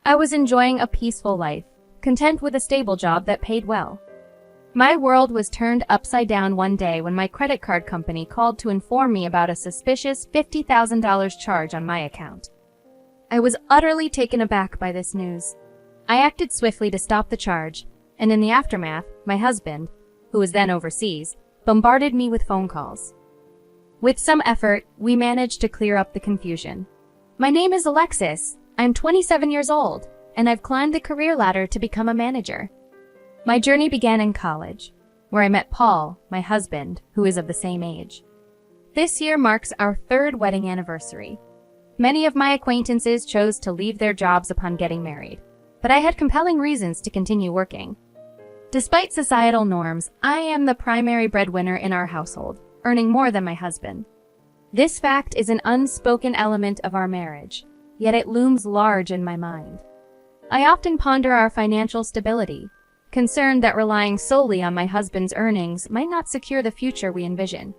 I was enjoying a peaceful life, content with a stable job that paid well. My world was turned upside down one day when my credit card company called to inform me about a suspicious $50,000 charge on my account. I was utterly taken aback by this news. I acted swiftly to stop the charge, and in the aftermath, my husband, who was then overseas, bombarded me with phone calls. With some effort, we managed to clear up the confusion. My name is Alexis. I'm 27 years old, and I've climbed the career ladder to become a manager. My journey began in college, where I met Paul, my husband, who is of the same age. This year marks our third wedding anniversary. Many of my acquaintances chose to leave their jobs upon getting married, but I had compelling reasons to continue working. Despite societal norms, I am the primary breadwinner in our household, earning more than my husband. This fact is an unspoken element of our marriage, yet it looms large in my mind. I often ponder our financial stability, concerned that relying solely on my husband's earnings might not secure the future we envision.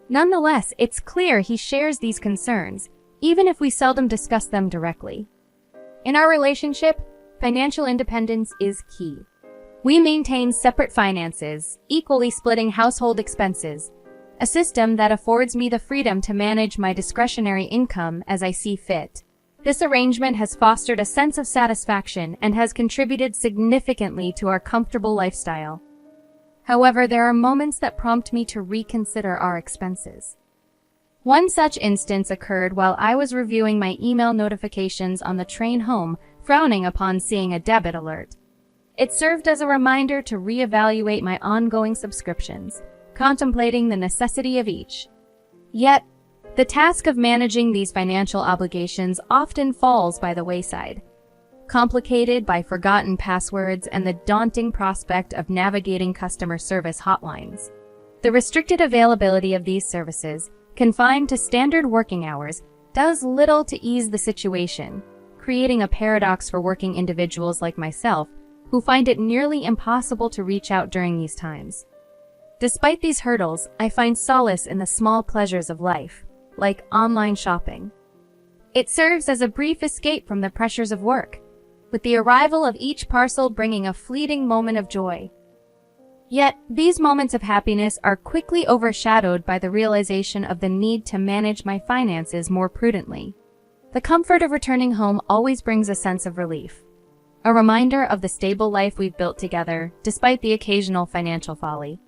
Nonetheless, it's clear he shares these concerns, even if we seldom discuss them directly. In our relationship, financial independence is key. We maintain separate finances, equally splitting household expenses, a system that affords me the freedom to manage my discretionary income as I see fit. This arrangement has fostered a sense of satisfaction and has contributed significantly to our comfortable lifestyle. However, there are moments that prompt me to reconsider our expenses. One such instance occurred while I was reviewing my email notifications on the train home, frowning upon seeing a debit alert. It served as a reminder to reevaluate my ongoing subscriptions, contemplating the necessity of each. Yet, the task of managing these financial obligations often falls by the wayside, complicated by forgotten passwords and the daunting prospect of navigating customer service hotlines. The restricted availability of these services, confined to standard working hours, does little to ease the situation, creating a paradox for working individuals like myself who find it nearly impossible to reach out during these times. Despite these hurdles, I find solace in the small pleasures of life, like online shopping. It serves as a brief escape from the pressures of work, with the arrival of each parcel bringing a fleeting moment of joy. Yet, these moments of happiness are quickly overshadowed by the realization of the need to manage my finances more prudently. The comfort of returning home always brings a sense of relief, a reminder of the stable life we've built together, despite the occasional financial folly.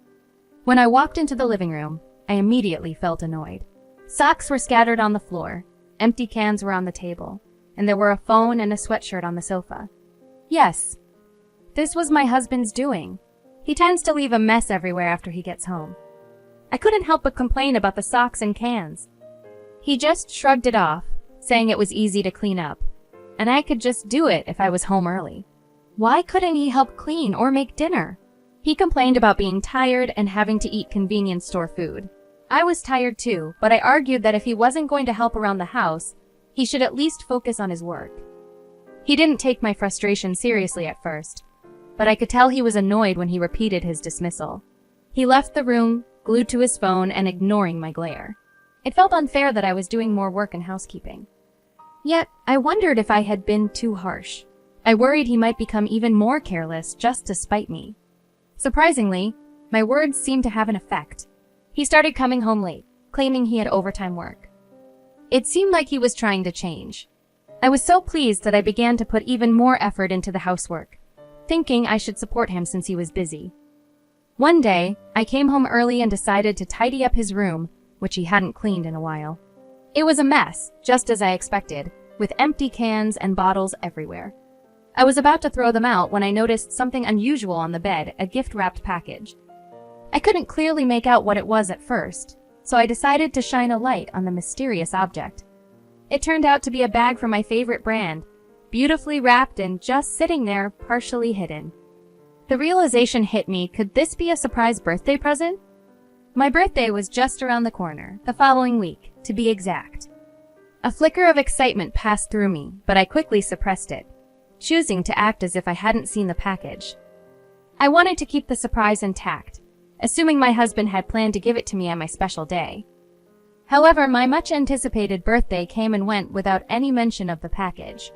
When I walked into the living room, I immediately felt annoyed. Socks were scattered on the floor, empty cans were on the table, and there were a phone and a sweatshirt on the sofa. Yes, this was my husband's doing. He tends to leave a mess everywhere after he gets home. I couldn't help but complain about the socks and cans. He just shrugged it off, saying it was easy to clean up, and I could just do it if I was home early. Why couldn't he help clean or make dinner? He complained about being tired and having to eat convenience store food. I was tired too, but I argued that if he wasn't going to help around the house, he should at least focus on his work. He didn't take my frustration seriously at first, but I could tell he was annoyed when he repeated his dismissal. He left the room, glued to his phone and ignoring my glare. It felt unfair that I was doing more work in housekeeping. Yet, I wondered if I had been too harsh. I worried he might become even more careless just to spite me. Surprisingly, my words seemed to have an effect. He started coming home late, claiming he had overtime work. It seemed like he was trying to change. I was so pleased that I began to put even more effort into the housework, thinking I should support him since he was busy. One day, I came home early and decided to tidy up his room, which he hadn't cleaned in a while. It was a mess, just as I expected, with empty cans and bottles everywhere. I was about to throw them out when I noticed something unusual on the bed, a gift-wrapped package. I couldn't clearly make out what it was at first, so I decided to shine a light on the mysterious object. It turned out to be a bag from my favorite brand, beautifully wrapped and just sitting there, partially hidden. The realization hit me, could this be a surprise birthday present? My birthday was just around the corner, the following week, to be exact. A flicker of excitement passed through me, but I quickly suppressed it, choosing to act as if I hadn't seen the package. I wanted to keep the surprise intact, assuming my husband had planned to give it to me on my special day. However, my much-anticipated birthday came and went without any mention of the package.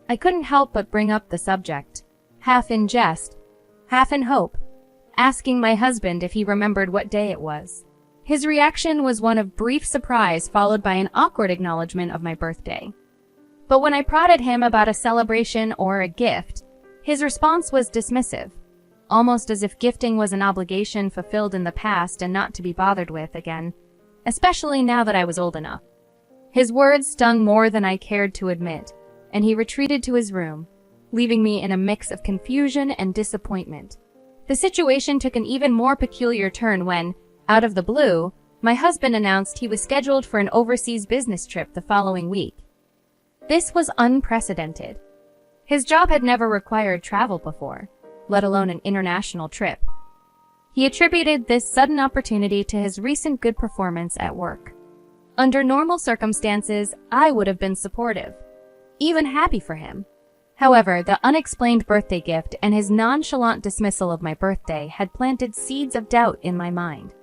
I couldn't help but bring up the subject, half in jest, half in hope, asking my husband if he remembered what day it was. His reaction was one of brief surprise followed by an awkward acknowledgement of my birthday. But when I prodded him about a celebration or a gift, his response was dismissive, almost as if gifting was an obligation fulfilled in the past and not to be bothered with again, especially now that I was old enough. His words stung more than I cared to admit, and he retreated to his room, leaving me in a mix of confusion and disappointment. The situation took an even more peculiar turn when, out of the blue, my husband announced he was scheduled for an overseas business trip the following week. This was unprecedented. His job had never required travel before, let alone an international trip. He attributed this sudden opportunity to his recent good performance at work. Under normal circumstances, I would have been supportive, even happy for him. However, the unexplained birthday gift and his nonchalant dismissal of my birthday had planted seeds of doubt in my mind.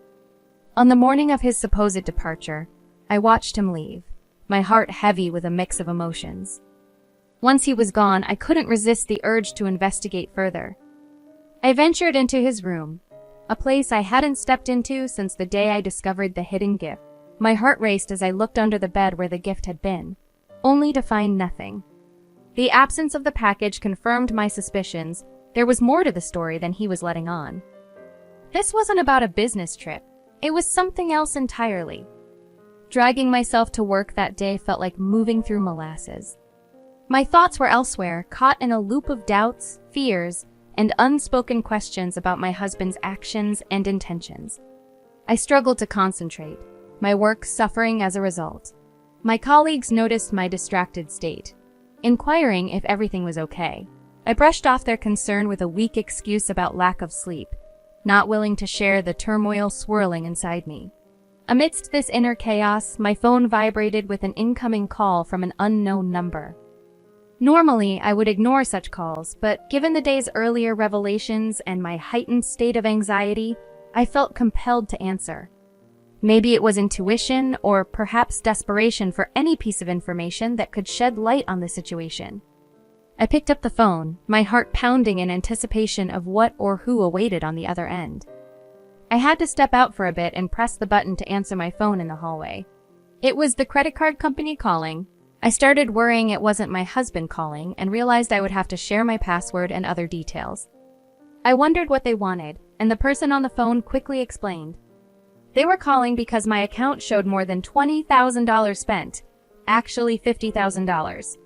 On the morning of his supposed departure, I watched him leave, my heart heavy with a mix of emotions. Once he was gone, I couldn't resist the urge to investigate further. I ventured into his room, a place I hadn't stepped into since the day I discovered the hidden gift. My heart raced as I looked under the bed where the gift had been, only to find nothing. The absence of the package confirmed my suspicions. There was more to the story than he was letting on. This wasn't about a business trip. It was something else entirely. Dragging myself to work that day felt like moving through molasses. My thoughts were elsewhere, caught in a loop of doubts, fears, and unspoken questions about my husband's actions and intentions. I struggled to concentrate, my work suffering as a result. My colleagues noticed my distracted state, inquiring if everything was okay. I brushed off their concern with a weak excuse about lack of sleep, not willing to share the turmoil swirling inside me. Amidst this inner chaos, my phone vibrated with an incoming call from an unknown number. Normally, I would ignore such calls, but given the day's earlier revelations and my heightened state of anxiety, I felt compelled to answer. Maybe it was intuition, or perhaps desperation for any piece of information that could shed light on the situation. I picked up the phone, my heart pounding in anticipation of what or who awaited on the other end. I had to step out for a bit and press the button to answer my phone in the hallway. It was the credit card company calling. I started worrying it wasn't my husband calling and realized I would have to share my password and other details. I wondered what they wanted, and the person on the phone quickly explained. They were calling because my account showed more than $20,000 spent, actually $50,000.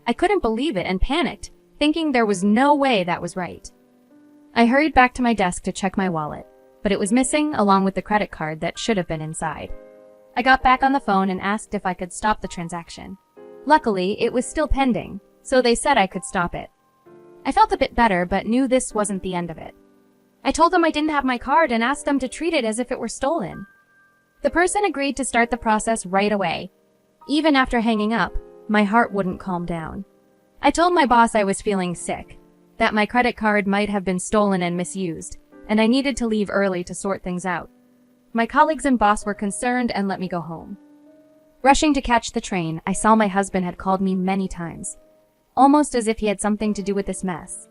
I couldn't believe it and panicked, thinking there was no way that was right. I hurried back to my desk to check my wallet, but it was missing along with the credit card that should have been inside. I got back on the phone and asked if I could stop the transaction. Luckily, it was still pending, so they said I could stop it. I felt a bit better, but knew this wasn't the end of it. I told them I didn't have my card and asked them to treat it as if it were stolen. The person agreed to start the process right away. Even after hanging up, my heart wouldn't calm down. I told my boss I was feeling sick, that my credit card might have been stolen and misused, and I needed to leave early to sort things out. My colleagues and boss were concerned and let me go home. Rushing to catch the train, I saw my husband had called me many times, almost as if he had something to do with this mess.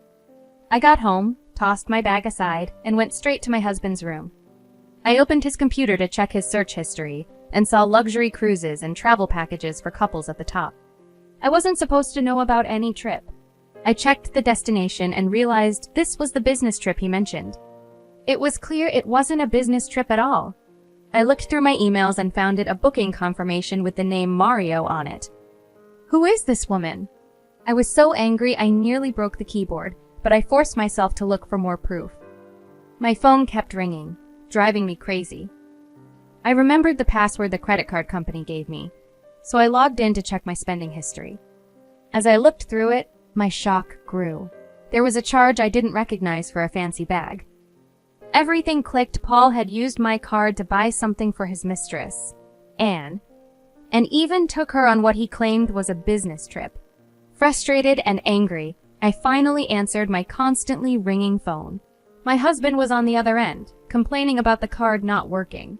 I got home, tossed my bag aside, and went straight to my husband's room. I opened his computer to check his search history and saw luxury cruises and travel packages for couples at the top. I wasn't supposed to know about any trip. I checked the destination and realized this was the business trip he mentioned. It was clear it wasn't a business trip at all. I looked through my emails and found it a booking confirmation with the name Mario on it. Who is this woman? I was so angry I nearly broke the keyboard, but I forced myself to look for more proof. My phone kept ringing, driving me crazy. I remembered the password the credit card company gave me, so I logged in to check my spending history. As I looked through it, my shock grew. There was a charge I didn't recognize for a fancy bag. Everything clicked. Paul had used my card to buy something for his mistress, Anne, and even took her on what he claimed was a business trip. Frustrated and angry, I finally answered my constantly ringing phone. My husband was on the other end, complaining about the card not working.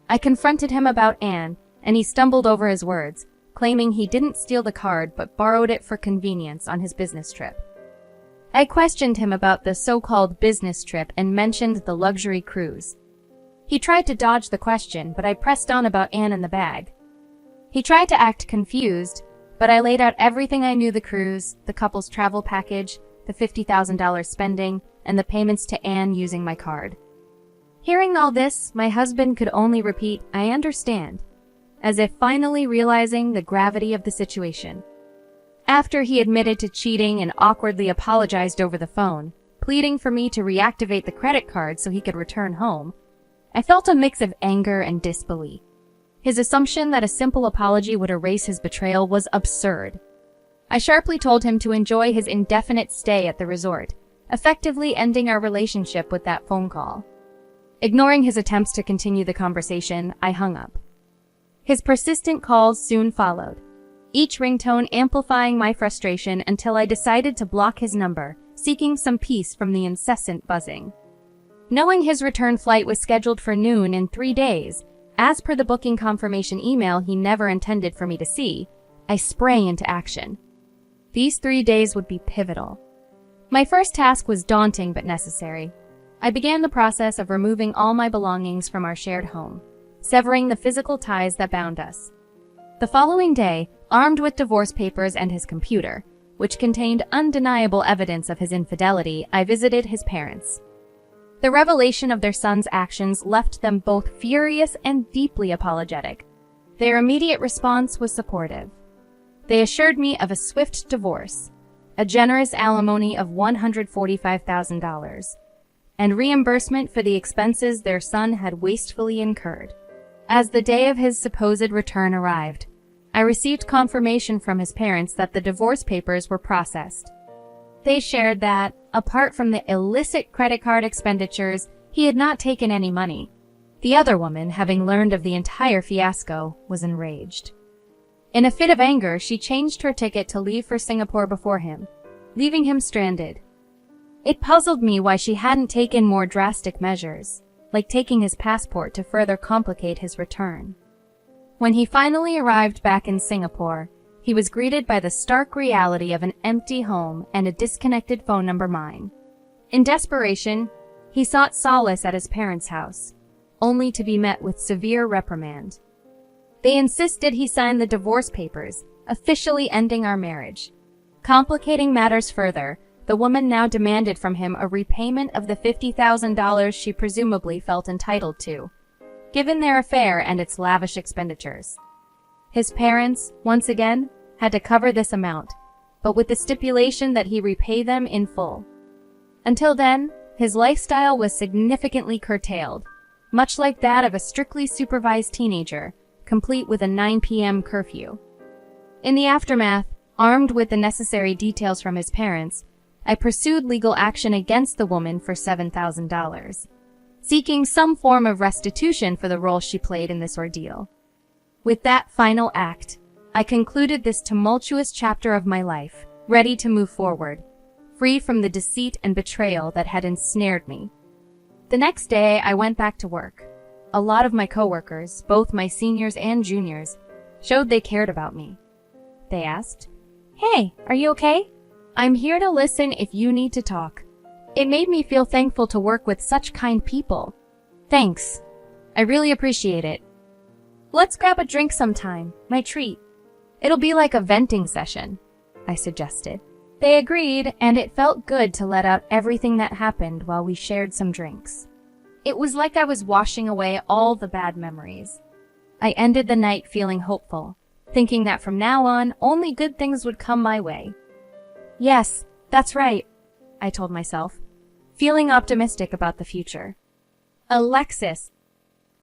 I confronted him about Anne, and he stumbled over his words, claiming he didn't steal the card but borrowed it for convenience on his business trip. I questioned him about the so-called business trip and mentioned the luxury cruise. He tried to dodge the question, but I pressed on about Anne and the bag. He tried to act confused, but I laid out everything I knew: the cruise, the couple's travel package, the $50,000 spending, and the payments to Anne using my card. Hearing all this, my husband could only repeat, "I understand," as if finally realizing the gravity of the situation. After he admitted to cheating and awkwardly apologized over the phone, pleading for me to reactivate the credit card so he could return home, I felt a mix of anger and disbelief. His assumption that a simple apology would erase his betrayal was absurd. I sharply told him to enjoy his indefinite stay at the resort, effectively ending our relationship with that phone call. Ignoring his attempts to continue the conversation, I hung up. His persistent calls soon followed, each ringtone amplifying my frustration until I decided to block his number, seeking some peace from the incessant buzzing. Knowing his return flight was scheduled for noon in 3 days, as per the booking confirmation email he never intended for me to see, I sprang into action. These 3 days would be pivotal. My first task was daunting but necessary. I began the process of removing all my belongings from our shared home, severing the physical ties that bound us. The following day, armed with divorce papers and his computer, which contained undeniable evidence of his infidelity, I visited his parents. The revelation of their son's actions left them both furious and deeply apologetic. Their immediate response was supportive. They assured me of a swift divorce, a generous alimony of $145,000, and reimbursement for the expenses their son had wastefully incurred. As the day of his supposed return arrived, I received confirmation from his parents that the divorce papers were processed. They shared that, apart from the illicit credit card expenditures, he had not taken any money. The other woman, having learned of the entire fiasco, was enraged. In a fit of anger, she changed her ticket to leave for Singapore before him, leaving him stranded. It puzzled me why she hadn't taken more drastic measures, like taking his passport to further complicate his return. When he finally arrived back in Singapore, he was greeted by the stark reality of an empty home and a disconnected phone number mine. In desperation, he sought solace at his parents' house, only to be met with severe reprimand. They insisted he sign the divorce papers, officially ending our marriage. Complicating matters further, the woman now demanded from him a repayment of the $50,000 she presumably felt entitled to, given their affair and its lavish expenditures. His parents, once again, had to cover this amount, but with the stipulation that he repay them in full. Until then, his lifestyle was significantly curtailed, much like that of a strictly supervised teenager, complete with a 9 p.m. curfew. In the aftermath, armed with the necessary details from his parents, I pursued legal action against the woman for $7,000, seeking some form of restitution for the role she played in this ordeal. With that final act, I concluded this tumultuous chapter of my life, ready to move forward, free from the deceit and betrayal that had ensnared me. The next day, I went back to work. A lot of my coworkers, both my seniors and juniors, showed they cared about me. They asked, "Hey, are you okay? I'm here to listen if you need to talk." It made me feel thankful to work with such kind people. Thanks. I really appreciate it. Let's grab a drink sometime, my treat. It'll be like a venting session, I suggested. They agreed, and it felt good to let out everything that happened while we shared some drinks. It was like I was washing away all the bad memories. I ended the night feeling hopeful, thinking that from now on, only good things would come my way. Yes, that's right, I told myself, feeling optimistic about the future. Alexis,